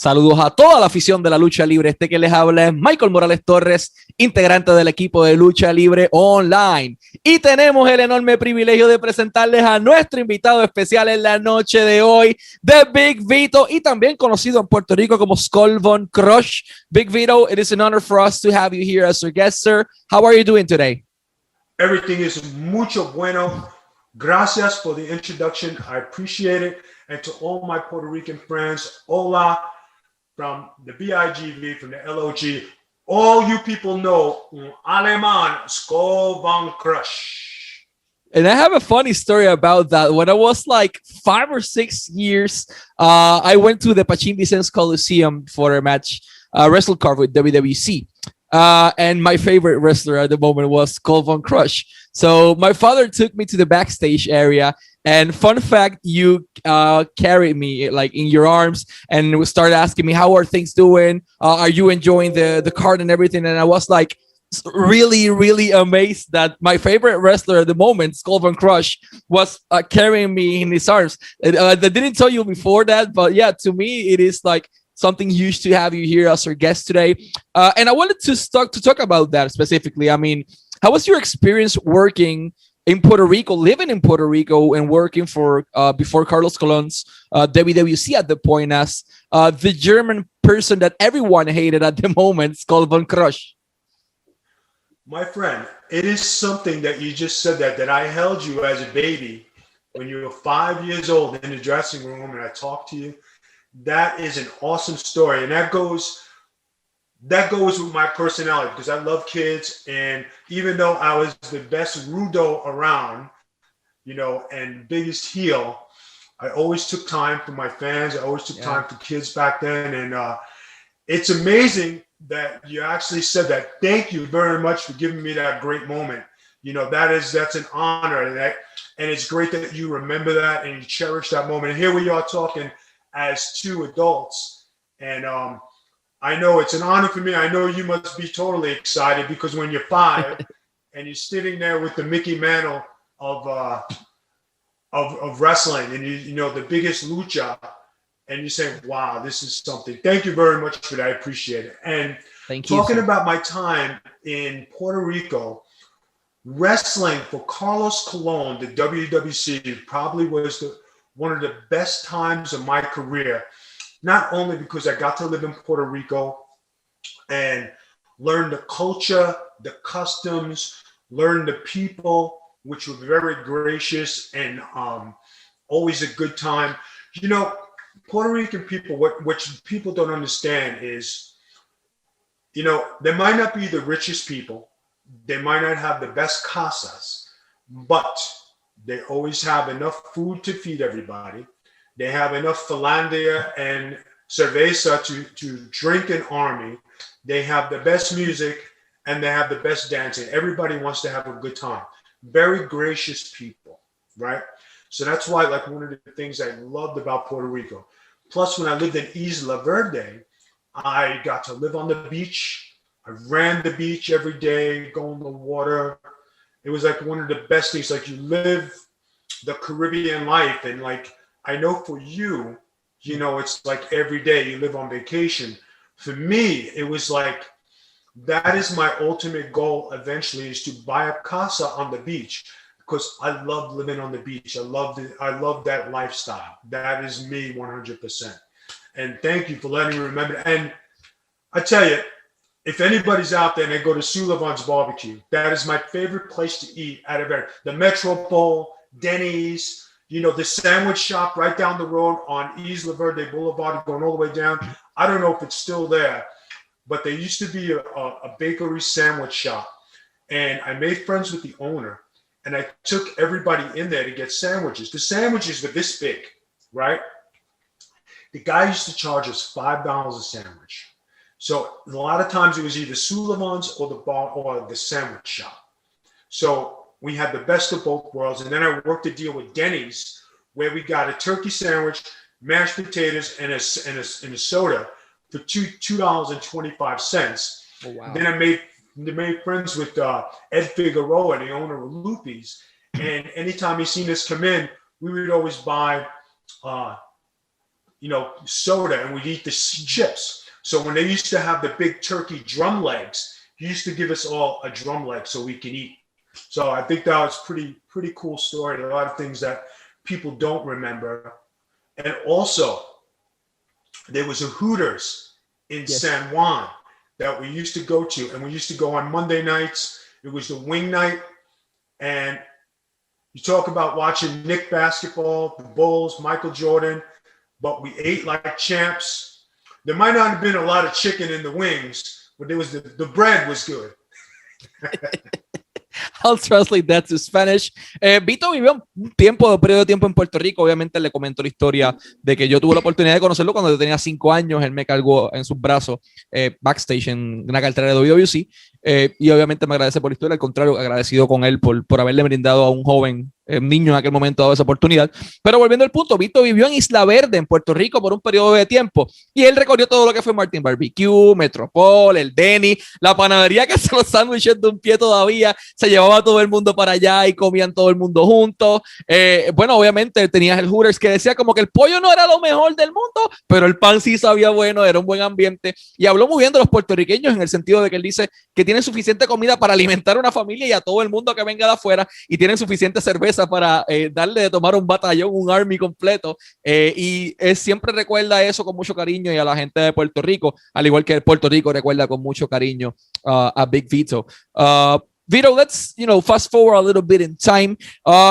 Saludos a toda la afición de la lucha libre. Este que les habla es Michael Morales Torres, integrante del equipo de Lucha Libre Online. Y tenemos el enorme privilegio de presentarles a nuestro invitado especial en la noche de hoy, The Big Vito, y también conocido en Puerto Rico como Skull Von Crush. Big Vito, it is an honor for us to have you here as our guest, sir. How are you doing today? Everything is mucho bueno. Gracias for the introduction. I appreciate it. And to all my Puerto Rican friends, hola. From the BIGV, from the LOG, all you people know Alemán, Skull Von Crush. And I have a funny story about that. When I was like 5 or 6 years, I went to the Pachín Vicens Coliseum for a match, wrestle card with WWC. And my favorite wrestler at the moment was Skull Von Crush. So my father took me to the backstage area. And fun fact, you carried me like in your arms and started asking me, how are things doing? Are you enjoying the card and everything? And I was like really, really amazed that my favorite wrestler at the moment, Skull Von Crush, was carrying me in his arms. I didn't tell you before that, but yeah, to me, it is like something huge to have you here as our guest today. And I wanted to talk about that specifically. I mean, how was your experience working in Puerto Rico, living in Puerto Rico and working for before Carlos Colon's WWC at the point as the German person that everyone hated at the moment, Skull Von Crush? My friend, it is something that you just said that I held you as a baby when you were 5 years old in the dressing room and I talked to you. That is an awesome story. And that goes with my personality because I love kids. And even though I was the best rudo around, you know, and biggest heel, I always took time for my fans. I always took time for kids back then. And it's amazing that you actually said that. Thank you very much for giving me that great moment. You know, that's an honor. And it's great that you remember that and you cherish that moment. And here we are talking as two adults. And I know it's an honor for me. I know you must be totally excited because when you're 5 and you're sitting there with the Mickey Mantle of wrestling and you know the biggest lucha, and you're saying, "Wow, this is something." Thank you very much for that. I appreciate it. And talking about my time in Puerto Rico, wrestling for Carlos Colon, the WWC, probably was one of the best times of my career. Not only because I got to live in Puerto Rico and learn the culture, the customs, learn the people, which were very gracious and always a good time. You know, Puerto Rican people, what people don't understand is, you know, they might not be the richest people. They might not have the best casas, but they always have enough food to feed everybody. They have enough Finlandia and cerveza to drink an army. They have the best music and they have the best dancing. Everybody wants to have a good time. Very gracious people, right? So that's why, like, one of the things I loved about Puerto Rico. Plus, when I lived in Isla Verde, I got to live on the beach. I ran the beach every day, go in the water. It was like one of the best things. Like, you live the Caribbean life, and like, I know for you, you know, it's like every day you live on vacation. For me, it was like, that is my ultimate goal eventually, is to buy a casa on the beach because I love living on the beach. I love that lifestyle. That is me 100%. And thank you for letting me remember. And I tell you, if anybody's out there and they go to Sullivan's Barbecue, that is my favorite place to eat out of the Metropole, Denny's, you know, the sandwich shop right down the road on Isla Verde Boulevard, going all the way down. I don't know if it's still there, but there used to be a bakery sandwich shop. And I made friends with the owner. And I took everybody in there to get sandwiches. The sandwiches were this big, right? The guy used to charge us $5 a sandwich. So a lot of times it was either Sullivan's or the bar or the sandwich shop. So we had the best of both worlds. And then I worked a deal with Denny's where we got a turkey sandwich, mashed potatoes, and a soda for $2.25. Oh, wow. Then I made friends with Ed Figueroa, the owner of Lupe's. And anytime he seen us come in, we would always buy soda, and we'd eat the chips. So when they used to have the big turkey drum legs, he used to give us all a drum leg so we could eat. So I think that was pretty cool story. A lot of things that people don't remember. And also, there was a Hooters in San Juan that we used to go to, and we used to go on Monday nights. It was the wing night, and you talk about watching Knick basketball, the Bulls, Michael Jordan, but we ate like champs. There might not have been a lot of chicken in the wings, but there was the bread was good. I'll translate that to Spanish. Vito vivió un periodo de tiempo en Puerto Rico. Obviamente le comento la historia de que yo tuve la oportunidad de conocerlo cuando yo tenía 5 años. Él me cargó en sus brazos backstage en una cartelera de WC. Y obviamente me agradece por la historia. Al contrario, agradecido con él por haberle brindado a un joven niño en aquel momento dado esa oportunidad. Pero volviendo al punto, Vito vivió en Isla Verde, en Puerto Rico, por un periodo de tiempo. Y él recorrió todo lo que fue Martin Barbecue, Metropol, el Denny, la panadería que hace los sándwiches de un pie todavía. Se llevaba a todo el mundo para allá y comían todo el mundo juntos. Bueno, obviamente tenías el Hooters que decía como que el pollo no era lo mejor del mundo, pero el pan sí sabía bueno, era un buen ambiente. Y habló muy bien de los puertorriqueños en el sentido de que él dice que tienen suficiente comida para alimentar a una familia y a todo el mundo que venga de afuera, y tienen suficiente cerveza para darle de tomar un batallón, un army completo, y siempre recuerda eso con mucho cariño y a la gente de Puerto Rico, al igual que Puerto Rico recuerda con mucho cariño a Big Vito. Vito, let's fast forward a little bit in time.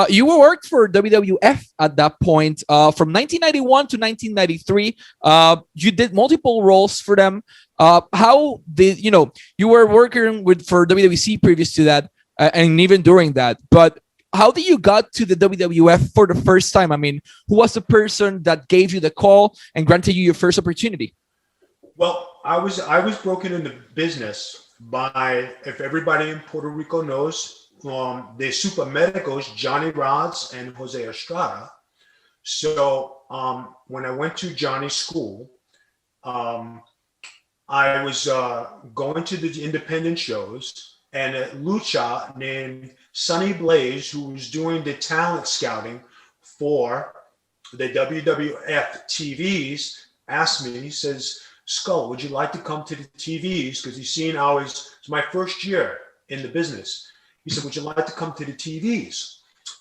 You worked for WWF at that point from 1991 to 1993. You did multiple roles for them. How did you were working for WWC previous to that, and even during that, but how did you got to the WWF for the first time? I mean, who was the person that gave you the call and granted you your first opportunity? Well, I was broken into business by, if everybody in Puerto Rico knows, the super medicos, Johnny Rods and Jose Estrada. So when I went to Johnny's school, I was going to the independent shows, and a Lucha named Sonny Blaze, who was doing the talent scouting for the WWF TVs, asked me, he says, Skull, would you like to come to the TVs? Because he's seen it's my first year in the business. He said, would you like to come to the TVs?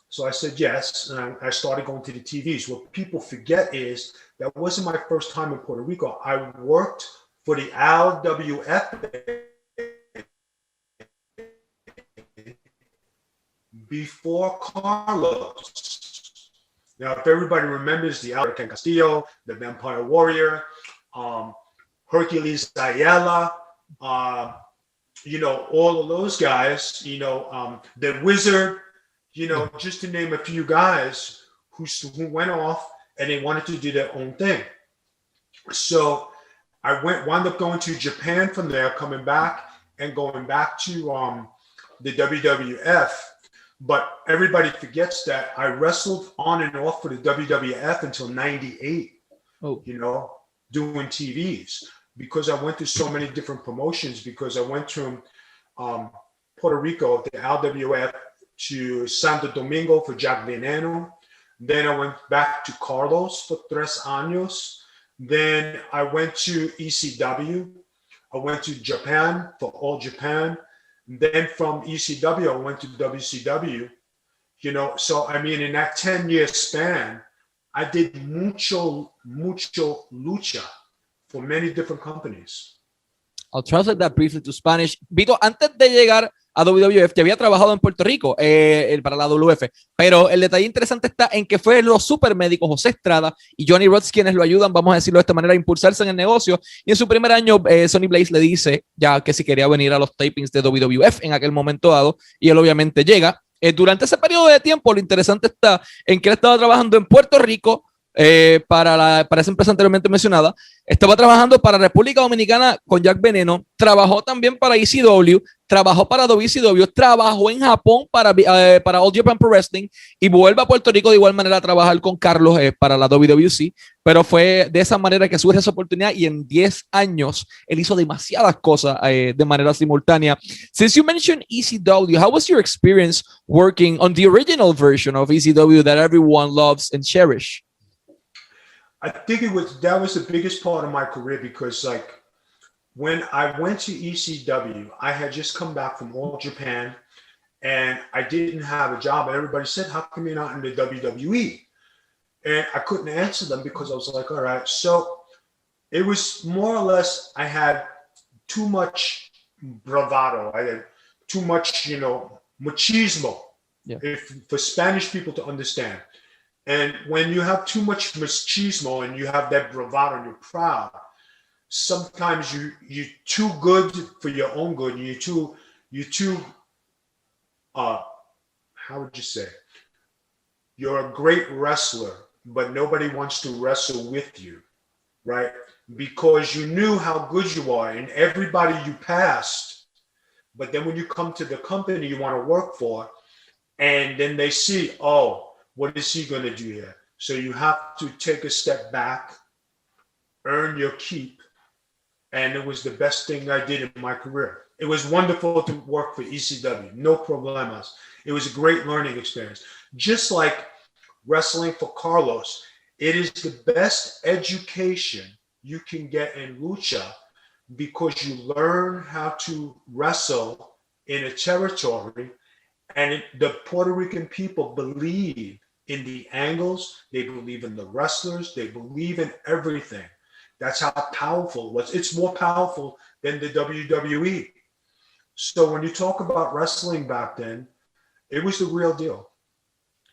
So I said, yes. And I started going to the TVs. What people forget is that wasn't my first time in Puerto Rico. I worked for the LWF before Carlos. Now, if everybody remembers the Alberto Castillo, the Vampire Warrior, Hercules Ayala, all of those guys, the Wizard, just to name a few guys who went off and they wanted to do their own thing. So I wound up going to Japan from there, coming back and going back to the WWF. But everybody forgets that I wrestled on and off for the WWF until 98, doing TVs, because I went to so many different promotions, because I went from Puerto Rico, the LWF, to Santo Domingo for Jack Veneno. Then I went back to Carlos for 3 años. Then I went to ECW. I went to Japan for All Japan. Then from ECW, I went to WCW, so I mean, in that 10-year span, I did mucho lucha for many different companies. I'll translate that briefly to Spanish. Vito, antes de llegar a WWF, ya había trabajado en Puerto Rico para la WF, pero el detalle interesante está en que fue los supermédicos José Estrada y Johnny Rods quienes lo ayudan, vamos a decirlo de esta manera, a impulsarse en el negocio, y en su primer año Sonny Blaze le dice ya que si quería venir a los tapings de WWF en aquel momento dado, y él obviamente llega. Durante ese periodo de tiempo, lo interesante está en que él estaba trabajando en Puerto Rico para esa empresa anteriormente mencionada, estaba trabajando para República Dominicana con Jack Veneno, trabajó también para ECW, trabajó para WCW, trabajó en Japón para All Japan Pro Wrestling y vuelve a Puerto Rico de igual manera a trabajar con Carlos para la WWC, pero fue de esa manera que surge esa oportunidad y en 10 años él hizo demasiadas cosas de manera simultánea. Since you mentioned ECW, how was your experience working on the original version of ECW that everyone loves and cherish? I think that was the biggest part of my career because like when I went to ECW, I had just come back from All Japan and I didn't have a job. And everybody said, how come you're not in the WWE? And I couldn't answer them because I was like, all right. So it was more or less, I had too much bravado. I had too much, machismo, for Spanish people to understand. And when you have too much machismo and you have that bravado and you're proud, sometimes you're too good for your own good. And you're too, how would you say? You're a great wrestler, but nobody wants to wrestle with you, right? Because you knew how good you are and everybody you passed. But then when you come to the company you want to work for, and then they see, oh, what is he going to do here? So you have to take a step back, earn your keep. And it was the best thing I did in my career. It was wonderful to work for ECW, no problemas. It was a great learning experience. Just like wrestling for Carlos, it is the best education you can get in Lucha because you learn how to wrestle in a territory. And the Puerto Rican people believe in the angles, they believe in the wrestlers, they believe in everything. That's how powerful it was. It's more powerful than the WWE. So when you talk about wrestling back then, it was the real deal.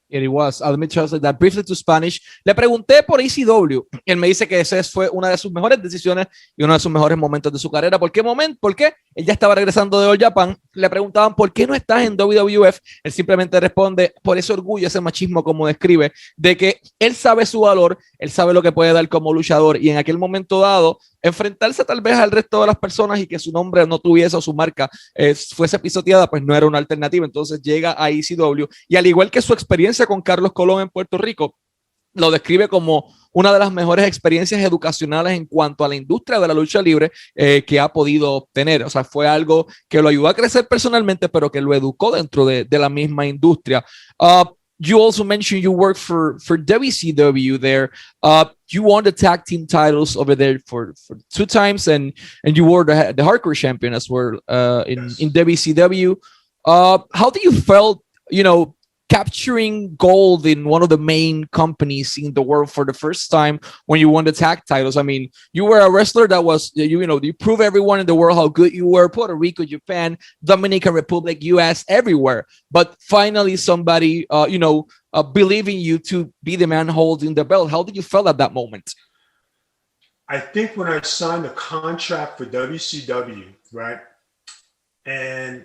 It was. Let me translate that briefly to Spanish. Le pregunté por ECW. Él me dice que esa fue una de sus mejores decisiones y uno de sus mejores momentos de su carrera. ¿Por qué momento? ¿Por qué? Él ya estaba regresando de All Japan. Le preguntaban, ¿por qué no estás en WWF? Él simplemente responde por ese orgullo, ese machismo, como describe, de que él sabe su valor, él sabe lo que puede dar como luchador y en aquel momento dado, enfrentarse tal vez al resto de las personas y que su nombre no tuviese o su marca fuese pisoteada, pues no era una alternativa. Entonces llega a ECW y al igual que su experiencia con Carlos Colón en Puerto Rico, lo describe como una de las mejores experiencias educacionales en cuanto a la industria de la lucha libre que ha podido obtener. O sea, fue algo que lo ayudó a crecer personalmente, pero que lo educó dentro de la misma industria. You also mentioned you worked for WCW there. You won the tag team titles over there for 2 times, and you were the hardcore champion as well in WCW. How do you felt, capturing gold in one of the main companies in the world for the first time when you won the tag titles? I mean, you were a wrestler that was, you prove everyone in the world how good you were. Puerto Rico, Japan, Dominican Republic, US, everywhere. But finally, somebody, believing you to be the man holding the belt. How did you feel at that moment? I think when I signed a contract for WCW, right? And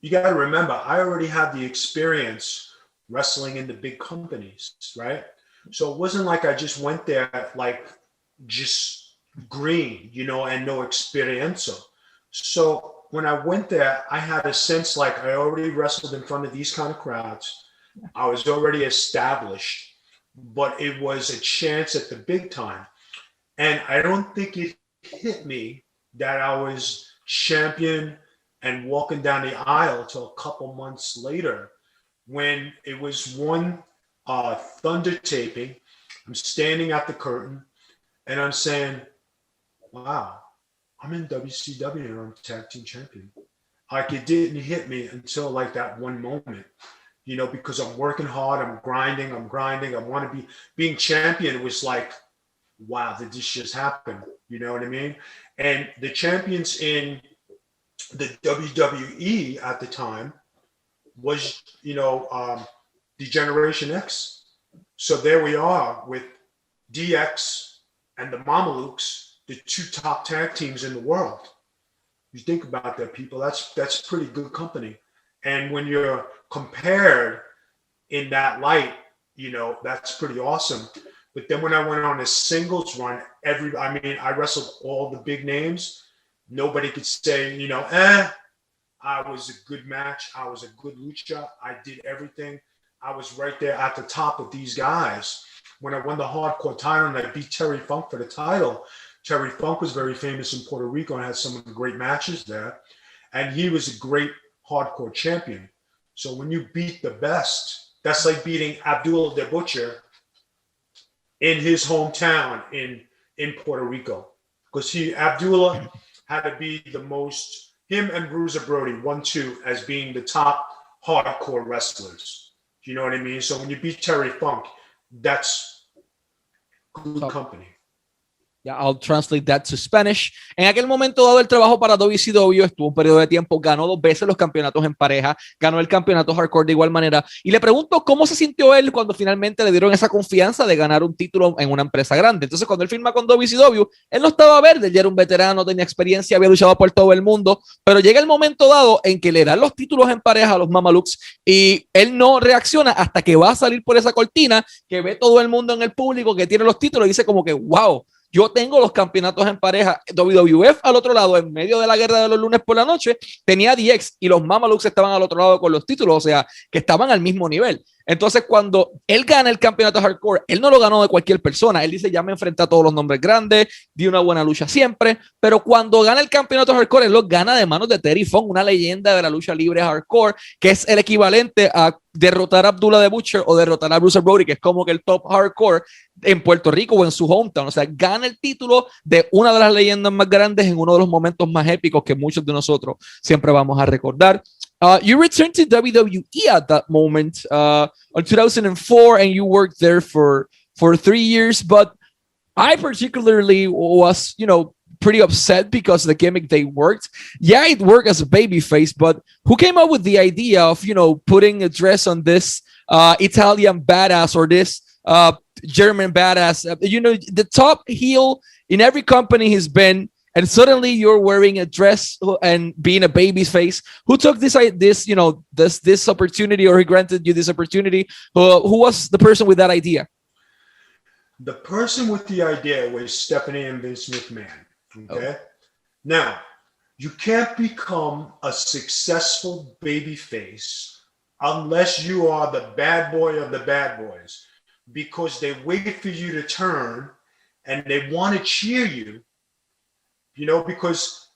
you got to remember, I already had the experience wrestling in the big companies, right? So it wasn't like I just went there like just green, and no experience. So when I went there, I had a sense like I already wrestled in front of these kind of crowds. I was already established, but it was a chance at the big time. And I don't think it hit me that I was champion and walking down the aisle till a couple months later when it was one Thunder taping. I'm standing at the curtain and I'm saying, wow, I'm in WCW and I'm tag team champion. Like it didn't hit me until like that one moment, because I'm working hard, I'm grinding, I want to be being champion. It was like, wow, did this just happen? You know what I mean? And the champions in the WWE at the time was, the Generation X. So there we are with DX and the Mamalukes, the 2 top tag teams in the world. You think about that, people, that's pretty good company. And when you're compared in that light, that's pretty awesome. But then when I went on a singles run, I wrestled all the big names. Nobody could say, I was a good match. I was a good lucha. I did everything. I was right there at the top of these guys. When I won the hardcore title and I beat Terry Funk for the title, Terry Funk was very famous in Puerto Rico and had some of the great matches there. And he was a great hardcore champion. So when you beat the best, that's like beating Abdul the Butcher in his hometown in Puerto Rico, because Abdullah had to be the most, him and Bruiser Brody 1-2 as being the top hardcore wrestlers. You know what I mean? So when you beat Terry Funk, that's good company. Yeah, I'll translate that to Spanish. En aquel momento dado el trabajo para WCW, estuvo un periodo de tiempo, ganó 2 veces los campeonatos en pareja, ganó el campeonato hardcore de igual manera, y le pregunto cómo se sintió él cuando finalmente le dieron esa confianza de ganar un título en una empresa grande. Entonces cuando él firma con WCW, él no estaba verde, él ya era un veterano, tenía experiencia, había luchado por todo el mundo, pero llega el momento dado en que le dan los títulos en pareja a los Mamalukes y él no reacciona hasta que va a salir por esa cortina, que ve todo el mundo en el público que tiene los títulos y dice como que wow, yo tengo los campeonatos en pareja. WWF al otro lado, en medio de la guerra de los lunes por la noche, tenía DX y los Mamalukes estaban al otro lado con los títulos, o sea, que estaban al mismo nivel. Entonces, cuando él gana el campeonato hardcore, él no lo ganó de cualquier persona. Él dice, ya me enfrenté a todos los nombres grandes, di una buena lucha siempre, pero cuando gana el campeonato hardcore, él lo gana de manos de Terry Funk, una leyenda de la lucha libre hardcore, que es el equivalente a derrotar a Abdullah the Butcher o derrotar a Bruiser Brody, que es como que el top hardcore en Puerto Rico o en su hometown. O sea, gana el título de una de las leyendas más grandes en uno de los momentos más épicos que muchos de nosotros siempre vamos a recordar. You returned to WWE at that moment in 2004, and you worked there for 3 years. But I particularly was, pretty upset because the gimmick they worked. Yeah, it worked as a babyface, but who came up with the idea of, putting a dress on this Italian badass or this German badass? The top heel in every company he's been, and suddenly you're wearing a dress and being a baby's face. Who took this opportunity, or he granted you this opportunity? Who was the person with that idea? The person with the idea was Stephanie and Vince McMahon. Okay. Oh. Now, you can't become a successful babyface unless you are the bad boy of the bad boys, because they wait for you to turn and they want to cheer you. Because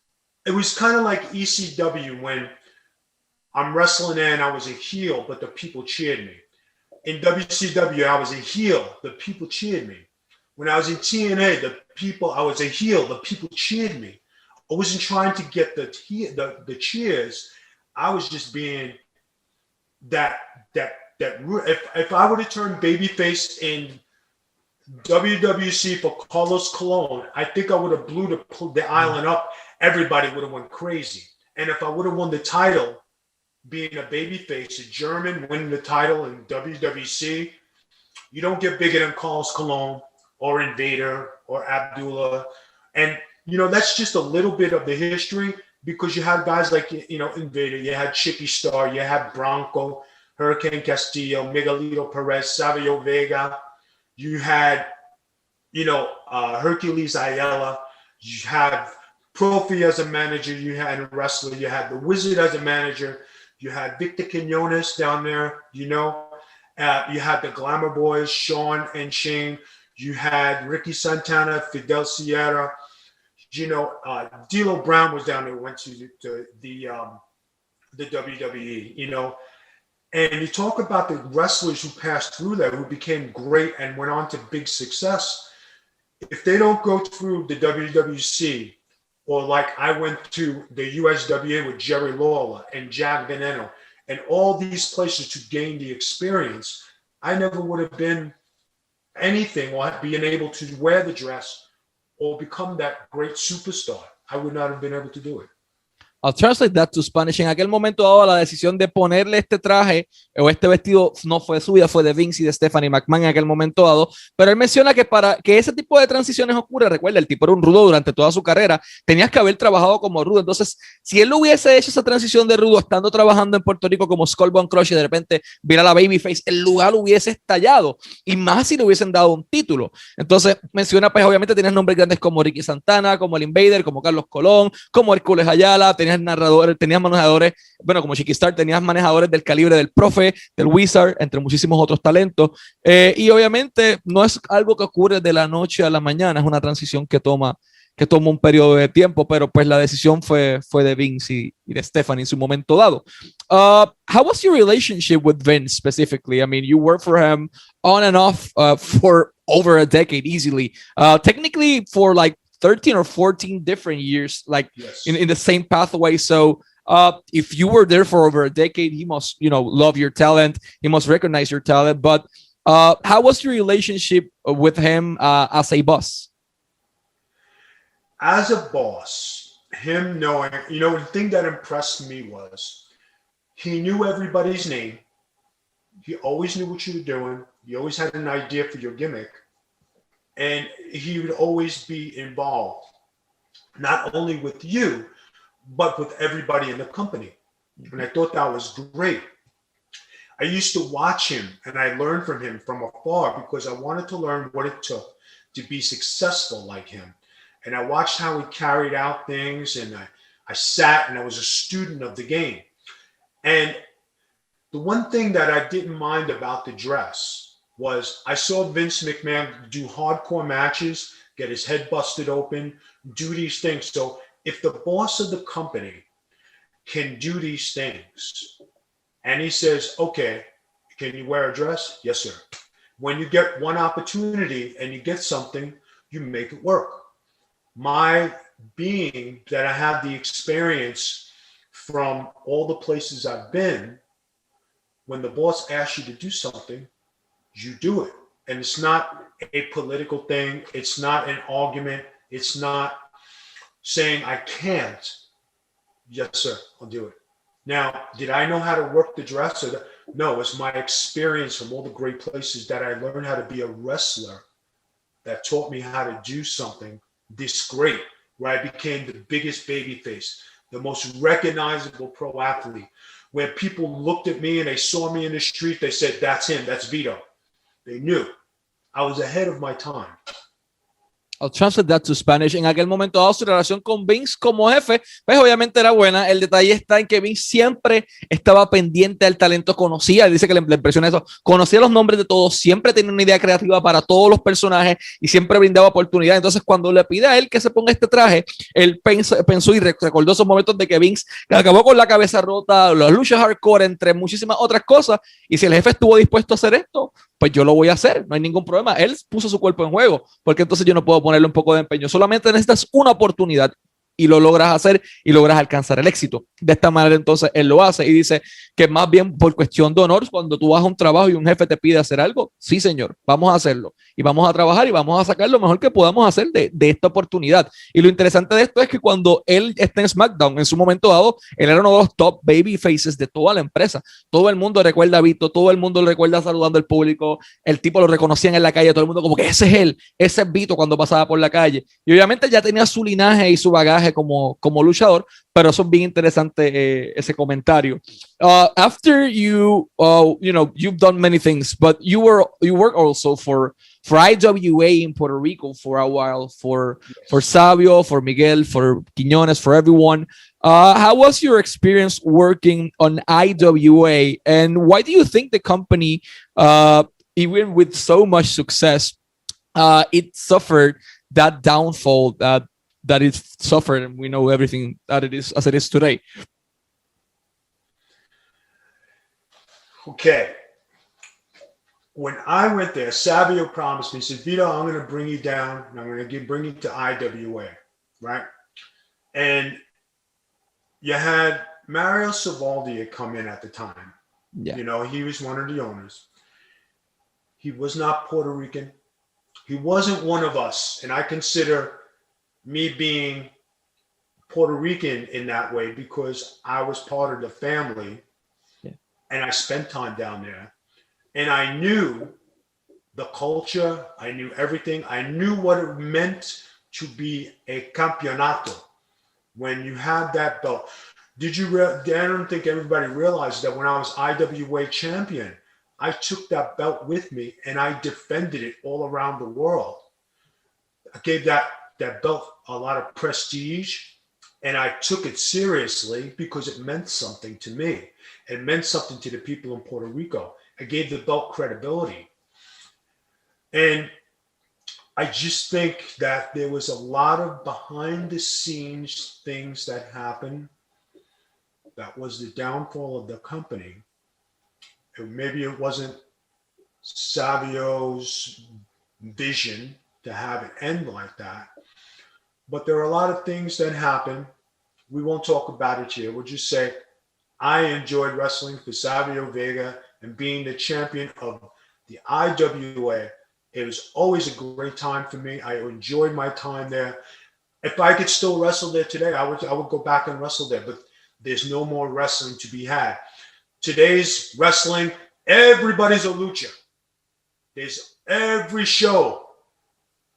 it was kind of like ECW when I'm wrestling and I was a heel, but the people cheered me. In WCW, I was a heel, the people cheered me. When I was in TNA, I was a heel, the people cheered me. I wasn't trying to get the cheers. I was just being that if I would have turned babyface in WWC for Carlos Colon, I think I would have blew the island up. Everybody would have went crazy. And if I would have won the title, being a babyface, a German winning the title in WWC, you don't get bigger than Carlos Colon or Invader or Abdullah. And, that's just a little bit of the history, because you had guys like, Invader, you had Chicky Star, you had Bronco, Hurricane Castillo, Miguelito Perez, Savio Vega. You had, Hercules Ayala. You have Profi as a manager. You had a wrestler. You had the Wizard as a manager. You had Victor Quinones down there. You had the Glamour Boys, Sean and Shane. You had Ricky Santana, Fidel Sierra. D'Lo Brown was down there. Went to the WWE. And you talk about the wrestlers who passed through there, who became great and went on to big success. If they don't go through the WWC, or like I went to the USWA with Jerry Lawler and Jack Veneno and all these places to gain the experience, I never would have been anything or being able to wear the dress or become that great superstar. I would not have been able to do it. I'll translate that to Spanish. En aquel momento dado, la decisión de ponerle este traje o este vestido no fue suya, fue de Vince y de Stephanie McMahon en aquel momento dado, pero él menciona que para que ese tipo de transiciones ocurra, recuerda, el tipo era un rudo durante toda su carrera, tenías que haber trabajado como rudo. Entonces, si él hubiese hecho esa transición de rudo estando trabajando en Puerto Rico como Skullbone Crush y de repente viera la babyface, el lugar hubiese estallado, y más si le hubiesen dado un título. Entonces, menciona, pues obviamente tenías nombres grandes como Ricky Santana, como el Invader, como Carlos Colón, como Hércules Ayala, tenías narradores, tenías manejadores, como Chiqui Star, tenías manejadores del calibre del Profe, del Wizard, entre muchísimos otros talentos, y obviamente no es algo que ocurre de la noche a la mañana, es una transición que toma un periodo de tiempo, pero pues la decisión fue de Vince y de Stephanie en su momento dado. How was your relationship with Vince specifically? I mean, you worked for him on and off for over a decade easily. Technically for like 13 or 14 different years, like in the same pathway. So if you were there for over a decade, he must, love your talent. He must recognize your talent. But how was your relationship with him as a boss? As a boss, him knowing, the thing that impressed me was he knew everybody's name. He always knew what you were doing. He always had an idea for your gimmick. And he would always be involved, not only with you, but with everybody in the company. And I thought that was great. I used to watch him and I learned from him from afar because I wanted to learn what it took to be successful like him. And I watched how he carried out things, and I sat and I was a student of the game. And the one thing that I didn't mind about the dress was I saw Vince McMahon do hardcore matches, get his head busted open, do these things. So if the boss of the company can do these things and he says, okay, can you wear a dress? Yes, sir. When you get one opportunity and you get something, you make it work. My being that I have the experience from all the places I've been, when the boss asks you to do something, you do it. And it's not a political thing. It's not an argument. It's not saying I can't. Yes, sir, I'll do it. Now, did I know how to work the dress? No, it's my experience from all the great places that I learned how to be a wrestler that taught me how to do something this great, where I became the biggest babyface, the most recognizable pro athlete, where people looked at me and they saw me in the street, they said, that's him, that's Vito. They knew. I was ahead of my time. I'll translate that to Spanish. En aquel momento dado, su relación con Vince como jefe, pues obviamente era buena. El detalle está en que Vince siempre estaba pendiente del talento, conocía, dice que le impresiona eso, conocía los nombres de todos, siempre tenía una idea creativa para todos los personajes y siempre brindaba oportunidad. Entonces, cuando le pide a él que se ponga este traje, él pensó y recordó esos momentos de que Vince acabó con la cabeza rota, las luchas hardcore, entre muchísimas otras cosas. Y si el jefe estuvo dispuesto a hacer esto, pues yo lo voy a hacer, no hay ningún problema. Él puso su cuerpo en juego, porque entonces yo no puedo ponerle un poco de empeño. Solamente necesitas una oportunidad y lo logras hacer y logras alcanzar el éxito. De esta manera entonces él lo hace y dice que más bien por cuestión de honor, cuando tú vas a un trabajo y un jefe te pide hacer algo, sí señor, vamos a hacerlo y vamos a trabajar y vamos a sacar lo mejor que podamos hacer de esta oportunidad. Y lo interesante de esto es que cuando él está en SmackDown, en su momento dado, él era uno de los top baby faces de toda la empresa. Todo el mundo recuerda a Vito, todo el mundo lo recuerda saludando al público, el tipo lo reconocían en la calle, todo el mundo como que ese es él, ese es Vito cuando pasaba por la calle. Y obviamente ya tenía su linaje y su bagaje como luchador, pero eso es bien interesante ese comentario. After you, you've done many things, but you work also for IWA in Puerto Rico for a while, for Sabio, for Miguel, for Quiñones, for everyone. How was your experience working on IWA, and why do you think the company, even with so much success, it suffered that downfall that it suffered, and we know everything that it is as it is today? Okay. When I went there, Savio promised me, he said, Vito, I'm going to bring you down and I'm going to bring you to IWA, right? And you had Mario Savaldi had come in at the time. Yeah. He was one of the owners. He was not Puerto Rican. He wasn't one of us. And I consider me being Puerto Rican in that way because I was part of the family, and I spent time down there, and I knew the culture. I knew everything. I knew what it meant to be a campeonato when you had that belt. I don't think everybody realized that when I was IWA champion, I took that belt with me and I defended it all around the world. I gave that belt a lot of prestige, and I took it seriously because it meant something to me. It meant something to the people in Puerto Rico. I gave the belt credibility. And I just think that there was a lot of behind the scenes things that happened. That was the downfall of the company. And maybe it wasn't Savio's vision to have it end like that. But there are a lot of things that happen. We won't talk about it here. We'll just say, I enjoyed wrestling for Savio Vega and being the champion of the IWA. It was always a great time for me. I enjoyed my time there. If I could still wrestle there today, I would go back and wrestle there. But there's no more wrestling to be had. Today's wrestling, everybody's a lucha. There's every show,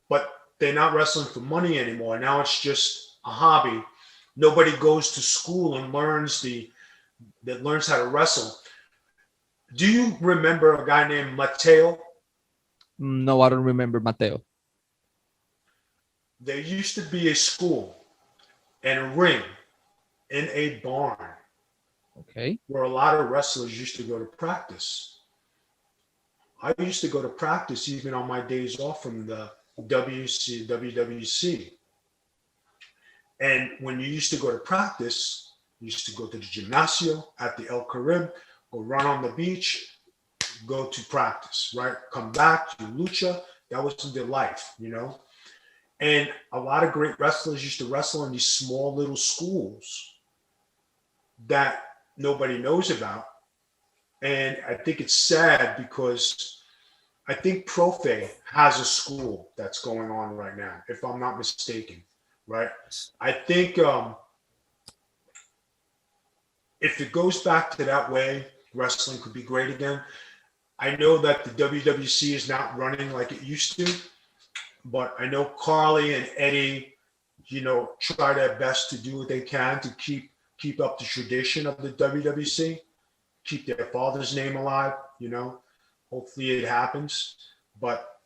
but they're not wrestling for money anymore. Now it's just a hobby. Nobody goes to school and learns how to wrestle. Do you remember a guy named Mateo? No, I don't remember Mateo. There used to be a school and a ring in a barn. Okay. Where a lot of wrestlers used to go to practice. I used to go to practice even on my days off from the WWC. And when you used to go to practice, you used to go to the gimnasio at the El Carib, go run on the beach, go to practice, right? Come back, do lucha. That was their life, you know? And a lot of great wrestlers used to wrestle in these small little schools that nobody knows about. And I think it's sad because I think Profe has a school that's going on right now, if I'm not mistaken, right? I think if it goes back to that way, wrestling could be great again. I know that the WWC is not running like it used to, but I know Carly and Eddie, you know, try their best to do what they can to keep up the tradition of the WWC, keep their father's name alive, you know. Hopefully it happens. But,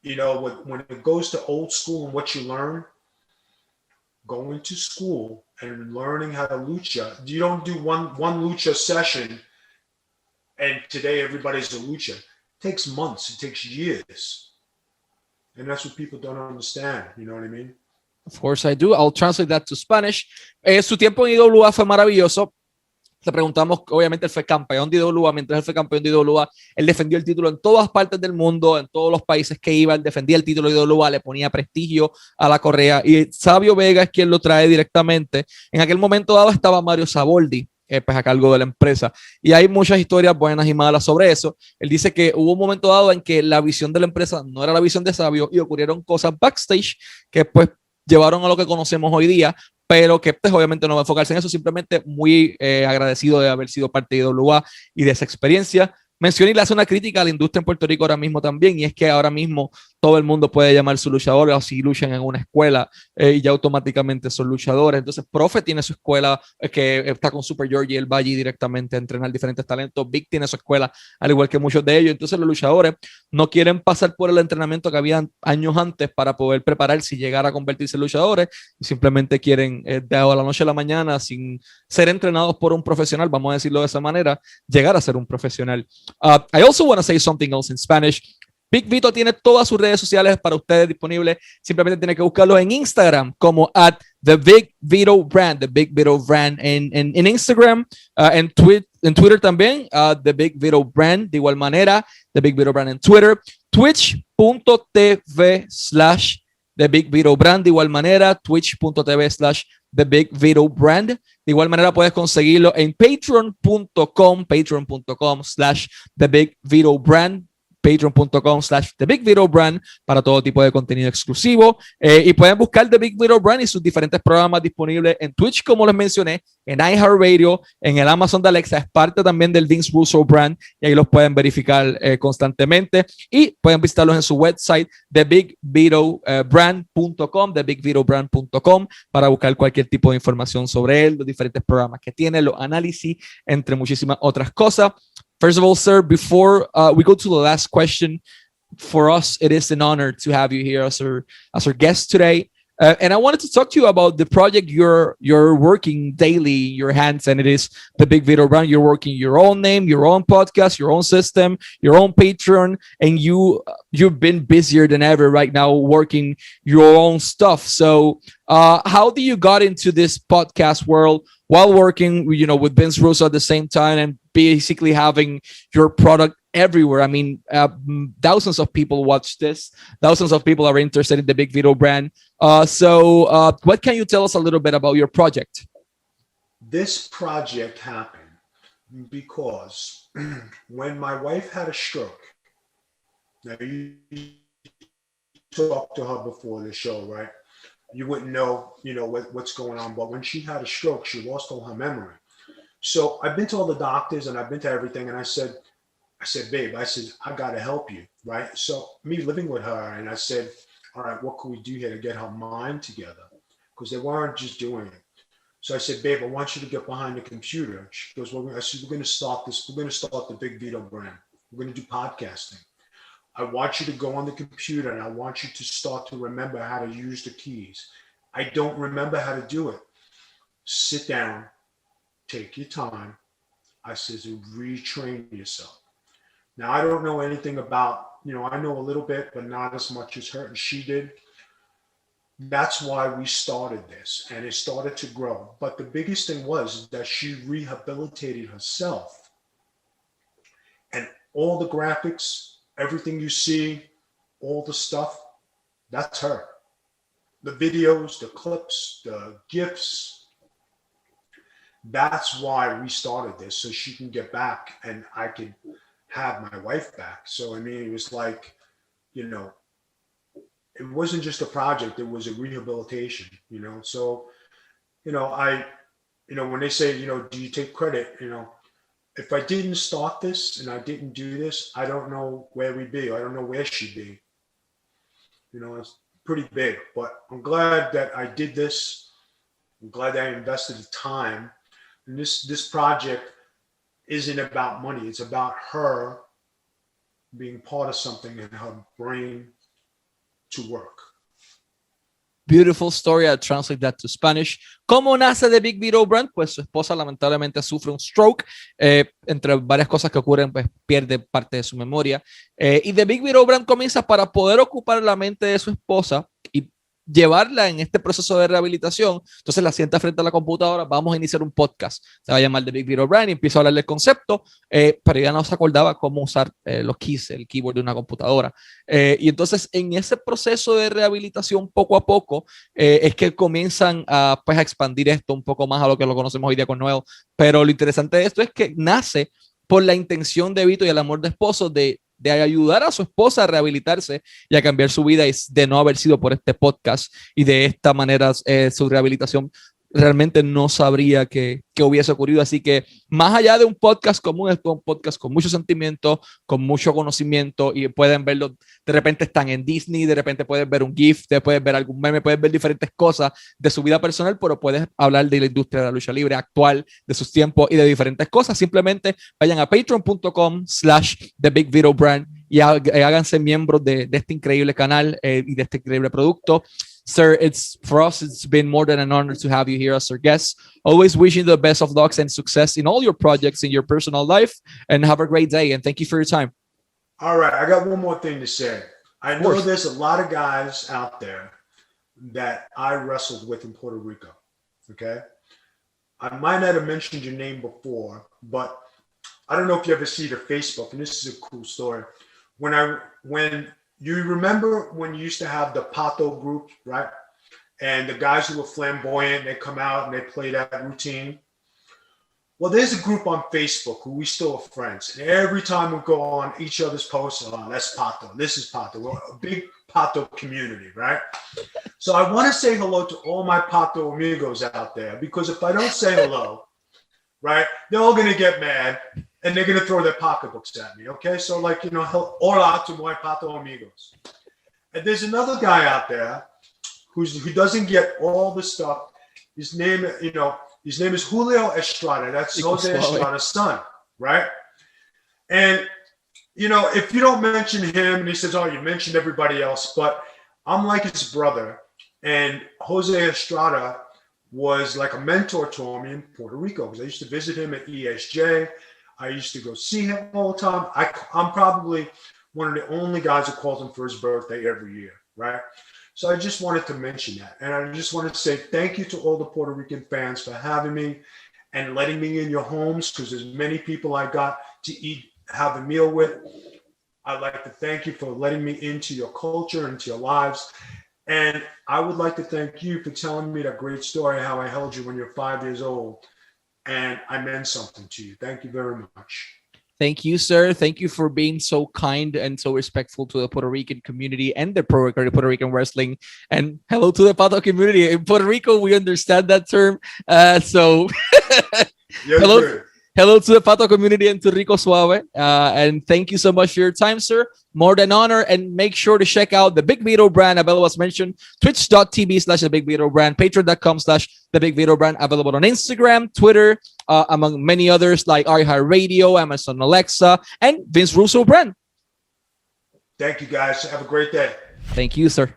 you know, when it goes to old school and what you learn, going to school and learning how to lucha, you don't do one lucha session and today everybody's a lucha. It takes months, it takes years. And that's what people don't understand, you know what I mean? Of course I do. I'll translate that to Spanish. Su tiempo en IWA fue maravilloso. Le preguntamos, obviamente él fue campeón de IWA. Mientras él fue campeón de IWA, él defendió el título en todas partes del mundo, en todos los países que iba. Él defendía el título de IWA, le ponía prestigio a la correa. Y Savio Vega es quien lo trae directamente. En aquel momento dado estaba Mario Saboldi, pues a cargo de la empresa. Y hay muchas historias buenas y malas sobre eso. Él dice que hubo un momento dado en que la visión de la empresa no era la visión de Savio y ocurrieron cosas backstage que pues llevaron a lo que conocemos hoy día, pero que pues, obviamente no va a enfocarse en eso, simplemente muy agradecido de haber sido parte de IWA y de esa experiencia. Menciona y le hace una crítica a la industria en Puerto Rico ahora mismo también, y es que ahora mismo todo el mundo puede llamar su luchador o si luchan en una escuela y ya automáticamente son luchadores. Entonces, Profe tiene su escuela que está con Super Georgie, él va allí directamente a entrenar diferentes talentos. Vic tiene su escuela, al igual que muchos de ellos. Entonces, los luchadores no quieren pasar por el entrenamiento que habían años antes para poder prepararse y llegar a convertirse en luchadores, y simplemente quieren de la noche a la mañana, sin ser entrenados por un profesional, vamos a decirlo de esa manera, llegar a ser un profesional. I also want to say something else in Spanish. Big Vito tiene todas sus redes sociales para ustedes disponibles. Simplemente tiene que buscarlo en Instagram como @The Big Vito Brand, The Big Vito Brand en Instagram, en Twitter también, The Big Vito Brand, de igual manera, The Big Vito Brand en Twitter, twitch.tv/The Big Vito Brand, de igual manera, twitch.tv/The Big Vito Brand. De igual manera puedes conseguirlo en patreon.com/The Big Vito Brand, patreon.com/The Big Vito Brand para todo tipo de contenido exclusivo. Y pueden buscar The Big Vito Brand y sus diferentes programas disponibles en Twitch, como les mencioné, en iHeartRadio, en el Amazon de Alexa. Es parte también del Vince Russo Brand y ahí los pueden verificar constantemente. Y pueden visitarlos en su website, TheBigVitoBrand.com, TheBigVitoBrand.com, para buscar cualquier tipo de información sobre él, los diferentes programas que tiene, los análisis, entre muchísimas otras cosas. First of all, sir, before we go to the last question, for us, it is an honor to have you here as our guest today. And I wanted to talk to you about the project you're working daily in your hands, and it is the Big Vito Brand. You're working your own name, your own podcast, your own system, your own Patreon, and you've been busier than ever right now working your own stuff. So how do you got into this podcast world while working, with Vince Russo at the same time and basically having your product everywhere. I mean, thousands of people watch this. Thousands of people are interested in the Big Vito brand. So what can you tell us a little bit about your project? This project happened because when my wife had a stroke, now you talked to her before the show, right? You wouldn't know, what's going on. But when she had a stroke, she lost all her memory. So I've been to all the doctors and I've been to everything. And I said, babe, I got to help you, right? So me living with her, and I said, all right, what can we do here to get her mind together? Because they weren't just doing it. So I said, babe, I want you to get behind the computer. She goes, well, I said, we're going to start this. We're going to start the Big Vito brand. We're going to do podcasting. I want you to go on the computer and I want you to start to remember how to use the keys. I don't remember how to do it. Sit down, take your time. I said, retrain yourself. Now, I don't know anything about, I know a little bit, but not as much as her and she did. That's why we started this, and it started to grow. But the biggest thing was that she rehabilitated herself. And all the graphics, everything you see, all the stuff, that's her. The videos, the clips, the GIFs. That's why we started this, so she can get back and I can have my wife back. So, I mean, it was like, it wasn't just a project, it was a rehabilitation, So, when they say, do you take credit, if I didn't start this and I didn't do this, I don't know where we'd be. I don't know where she'd be. It's pretty big, but I'm glad that I did this. I'm glad that I invested the time. And this project isn't about money. It's about her being part of something and her brain to work. Beautiful story. I'll translate that to Spanish. ¿Cómo nace The Big Vito Brand? Pues su esposa lamentablemente sufre un stroke. Entre varias cosas que ocurren, pues pierde parte de su memoria. Y The Big Vito Brand comienza para poder ocupar la mente de su esposa y llevarla en este proceso de rehabilitación. Entonces la sienta frente a la computadora, vamos a iniciar un podcast, se va a llamar The Big Vito Brand, y empiezo a hablar del concepto, pero ella no se acordaba cómo usar los keys, el keyboard de una computadora, y entonces en ese proceso de rehabilitación poco a poco es que comienzan a expandir esto un poco más a lo que lo conocemos hoy día con Noel. Pero lo interesante de esto es que nace por la intención de Vito y el amor de esposo de ayudar a su esposa a rehabilitarse y a cambiar su vida, y de no haber sido por este podcast y de esta manera su rehabilitación realmente no sabría que hubiese ocurrido. Así que más allá de un podcast común, es un podcast con mucho sentimiento, con mucho conocimiento, y pueden verlo, de repente están en Disney, de repente puedes ver un GIF, te puedes ver algún meme, puedes ver diferentes cosas de su vida personal, pero puedes hablar de la industria de la lucha libre actual, de sus tiempos y de diferentes cosas. Simplemente vayan a patreon.com/The Big Vito Brand y háganse miembros de este increíble canal y de este increíble producto. Sir, for us, it's been more than an honor to have you here as our guest. Always wishing you the best of luck and success in all your projects in your personal life, and have a great day. And thank you for your time. All right. I got one more thing to say. I know there's a lot of guys out there that I wrestled with in Puerto Rico. Okay. I might not have mentioned your name before, but I don't know if you ever see the Facebook, and this is a cool story. When you remember when you used to have the Pato group, right? And the guys who were flamboyant, they come out and they play that routine. Well, there's a group on Facebook who we still are friends. And every time we go on each other's posts, oh, that's Pato, this is Pato. We're a big Pato community, right? So I want to say hello to all my Pato amigos out there, because if I don't say hello, right, they're all going to get mad. And they're going to throw their pocketbooks at me, okay? So, hola to my Pato amigos. And there's another guy out there who doesn't get all the stuff. His name is Julio Estrada. That's Jose Estrada's son, right? And, if you don't mention him, and he says, oh, you mentioned everybody else, but I'm like his brother. And Jose Estrada was like a mentor to me in Puerto Rico, because I used to visit him at ESJ. I used to go see him all the time. I'm probably one of the only guys who calls him for his birthday every year, right? So I just wanted to mention that. And I just wanted to say thank you to all the Puerto Rican fans for having me and letting me in your homes, because there's many people I got to eat have a meal with. I'd like to thank you for letting me into your culture, into your lives. And I would like to thank you for telling me that great story, how I held you when you're 5 years old. And I meant something to you. Thank you very much. Thank you, sir. Thank you for being so kind and so respectful to the Puerto Rican community and the Puerto Rican wrestling. And hello to the Pato community. In Puerto Rico, we understand that term. So hello. Sir. Hello to the Pato community and to Rico Suave. And thank you so much for your time, sir. More than honor. And make sure to check out the Big Vito brand, available as mentioned, twitch.tv/the Big Vito brand, patreon.com/the Big Vito brand, available on Instagram, Twitter, among many others like iHeartRadio, Amazon Alexa, and Vince Russo brand. Thank you, guys. Have a great day. Thank you, sir.